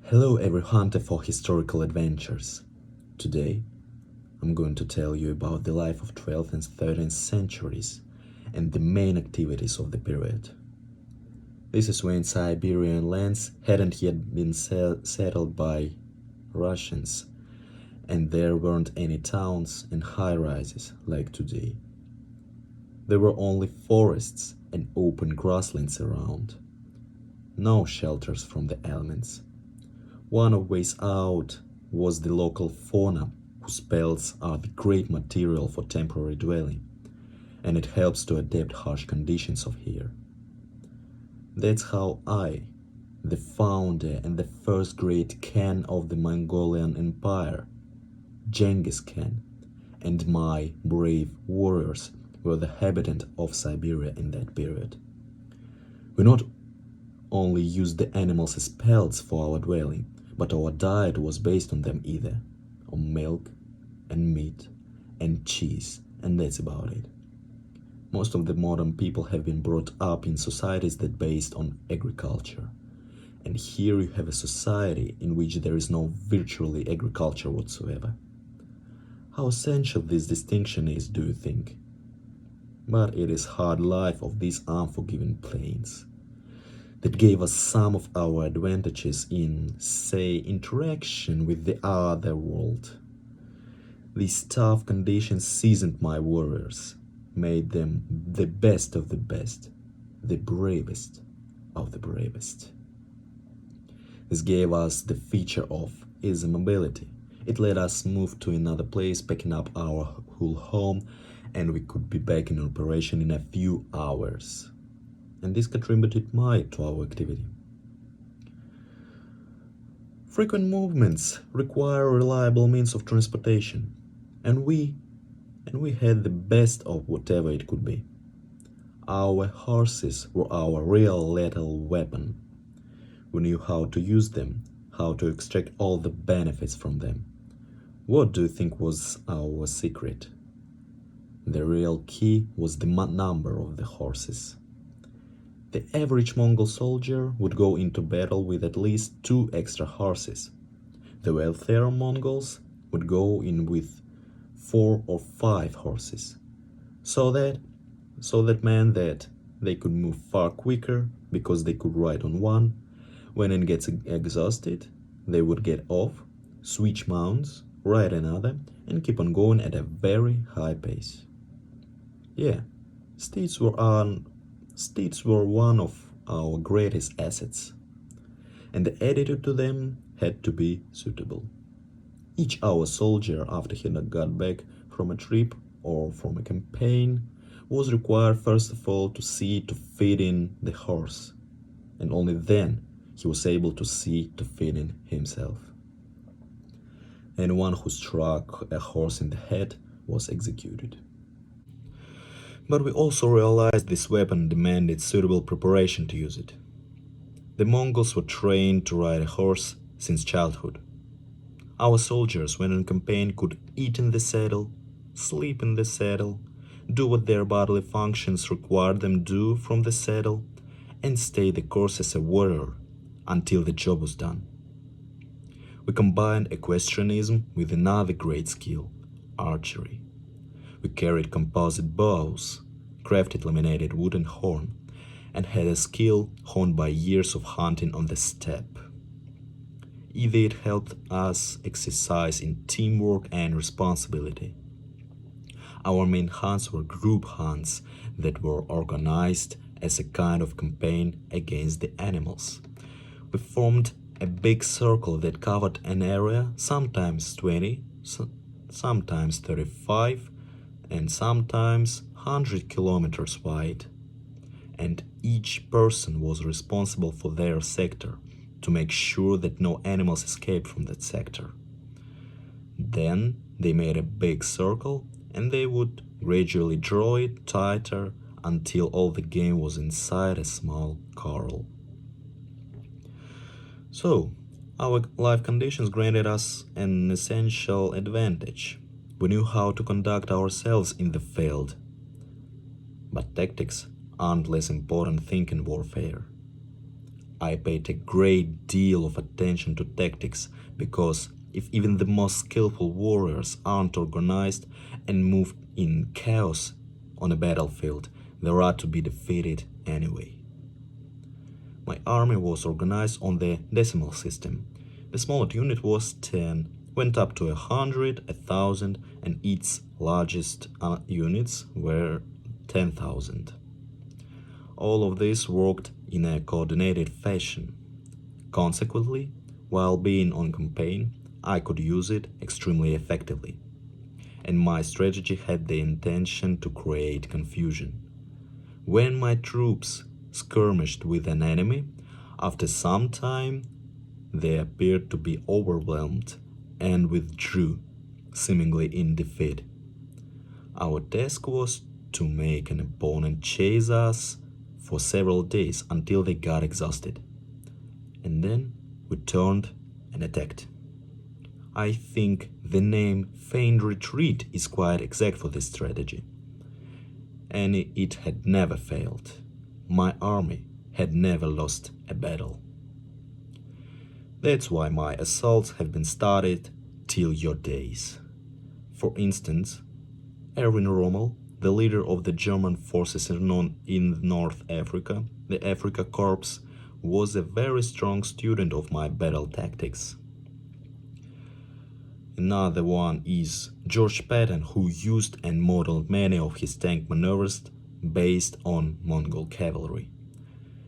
Hello, every hunter for historical adventures. Today, I'm going to tell you about the life of 12th and 13th centuries and the main activities of the period. This is when Siberian lands hadn't yet been settled by Russians, and there weren't any towns and high-rises like today. There were only forests and open grasslands around. No shelters from the elements. One of ways out was the local fauna, whose pelts are the great material for temporary dwelling, and it helps to adapt harsh conditions of here. That's how I, the founder and the first great Khan of the Mongolian Empire, Genghis Khan, and my brave warriors were the inhabitants of Siberia in that period. We not only used the animals as pelts for our dwelling, but our diet was based on them either, on milk and meat and cheese, and that's about it. Most of the modern people have been brought up in societies that based on agriculture. And here you have a society in which there is no virtually agriculture whatsoever. How essential this distinction is, do you think? But it is hard life of these unforgiving plains that gave us some of our advantages in, say, interaction with the other world. These tough conditions seasoned my warriors, made them the best of the best, the bravest of the bravest. This gave us the feature of easy mobility. It let us move to another place, packing up our whole home, and we could be back in operation in a few hours. And this contributed much to our activity. Frequent movements require reliable means of transportation, and we had the best of whatever it could be. Our horses were our real lethal weapon. We knew how to use them, how to extract all the benefits from them. What do you think was our secret? The real key was the number of the horses. The average Mongol soldier would go into battle with at least 2 extra horses. The wealthier Mongols would go in with 4 or 5 horses. So that meant that they could move far quicker because they could ride on one. When it gets exhausted, they would get off, switch mounts, ride another, and keep on going at a very high pace. Yeah, steeds were one of our greatest assets, and the attitude to them had to be suitable. Each our soldier, after he got back from a trip or from a campaign, was required first of all to see to feeding the horse, and only then he was able to see to feeding himself. Anyone who struck a horse in the head was executed. But we also realized this weapon demanded suitable preparation to use it. The Mongols were trained to ride a horse since childhood. Our soldiers, when on campaign, could eat in the saddle, sleep in the saddle, do what their bodily functions required them do from the saddle, and stay the course as a warrior until the job was done. We combined equestrianism with another great skill, archery. We carried composite bows, crafted laminated wood and horn, and had a skill honed by years of hunting on the steppe. Either it helped us exercise in teamwork and responsibility. Our main hunts were group hunts that were organized as a kind of campaign against the animals. We formed a big circle that covered an area, sometimes 20, sometimes 35, and sometimes 100 kilometers wide. And each person was responsible for their sector to make sure that no animals escaped from that sector. Then they made a big circle and they would gradually draw it tighter until all the game was inside a small corral. So, our life conditions granted us an essential advantage. We knew how to conduct ourselves in the field. But tactics aren't less important thing in warfare. I paid a great deal of attention to tactics because if even the most skillful warriors aren't organized and move in chaos on a battlefield, they are to be defeated anyway. My army was organized on the decimal system. The smallest unit was 10, went up to 100, 1,000, and its largest units were 10,000. All of this worked in a coordinated fashion. Consequently, while being on campaign, I could use it extremely effectively. And my strategy had the intention to create confusion. When my troops skirmished with an enemy, after some time they appeared to be overwhelmed and withdrew, seemingly in defeat. Our task was to make an opponent chase us for several days until they got exhausted. And then we turned and attacked. I think the name Feigned Retreat is quite exact for this strategy. And it had never failed. My army had never lost a battle. That's why my assaults have been started till your days. For instance, Erwin Rommel, the leader of the German forces in North Africa, the Africa Corps, was a very strong student of my battle tactics. Another one is George Patton, who used and modeled many of his tank maneuvers based on Mongol cavalry.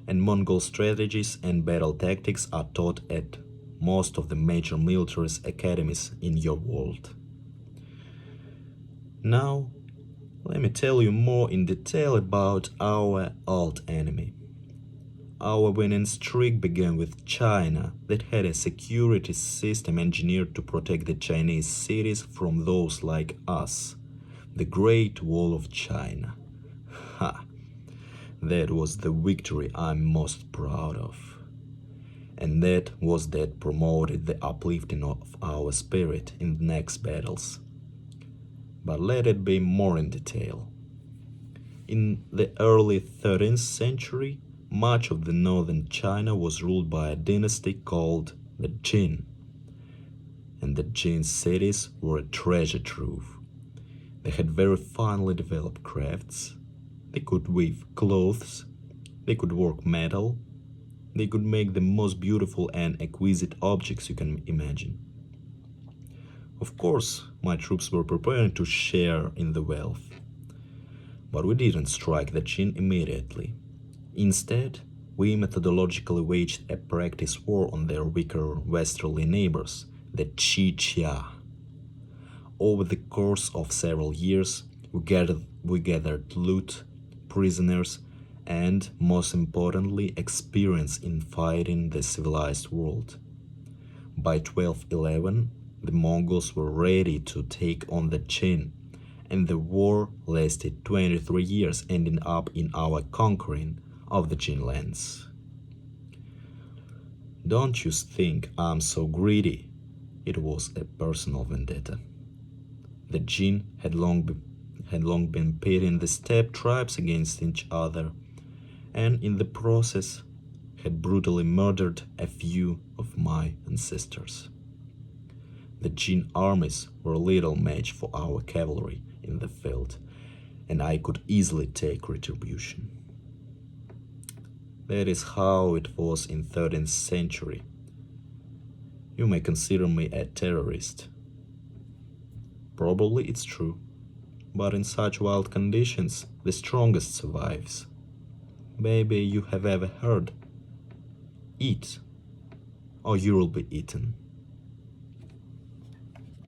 And Mongol strategies and battle tactics are taught at most of the major military academies in your world. Now, let me tell you more in detail about our old enemy. Our winning streak began with China, that had a security system engineered to protect the Chinese cities from those like us. The Great Wall of China. Ha! That was the victory I'm most proud of. And that promoted the uplifting of our spirit in the next battles. But let it be more in detail. In the early 13th century, much of the northern China was ruled by a dynasty called the Jin. And the Jin cities were a treasure trove. They had very finely developed crafts. They could weave clothes. They could work metal. They could make the most beautiful and exquisite objects you can imagine. Of course, my troops were preparing to share in the wealth. But we didn't strike the Jin immediately. Instead, we methodologically waged a practice war on their weaker westerly neighbors, the Chi-Chia. Over the course of several years, we gathered loot, prisoners, and, most importantly, experience in fighting the civilized world. By 1211, the Mongols were ready to take on the Jin, and the war lasted 23 years, ending up in our conquering of the Jin lands. Don't you think I'm so greedy? It was a personal vendetta. The Jin had long been pitting the steppe tribes against each other, and in the process had brutally murdered a few of my ancestors. The Jin armies were little match for our cavalry in the field, and I could easily take retribution. That is how it was in 13th century. You may consider me a terrorist. Probably it's true, but in such wild conditions, the strongest survives. Maybe you have ever heard, eat, or you will be eaten.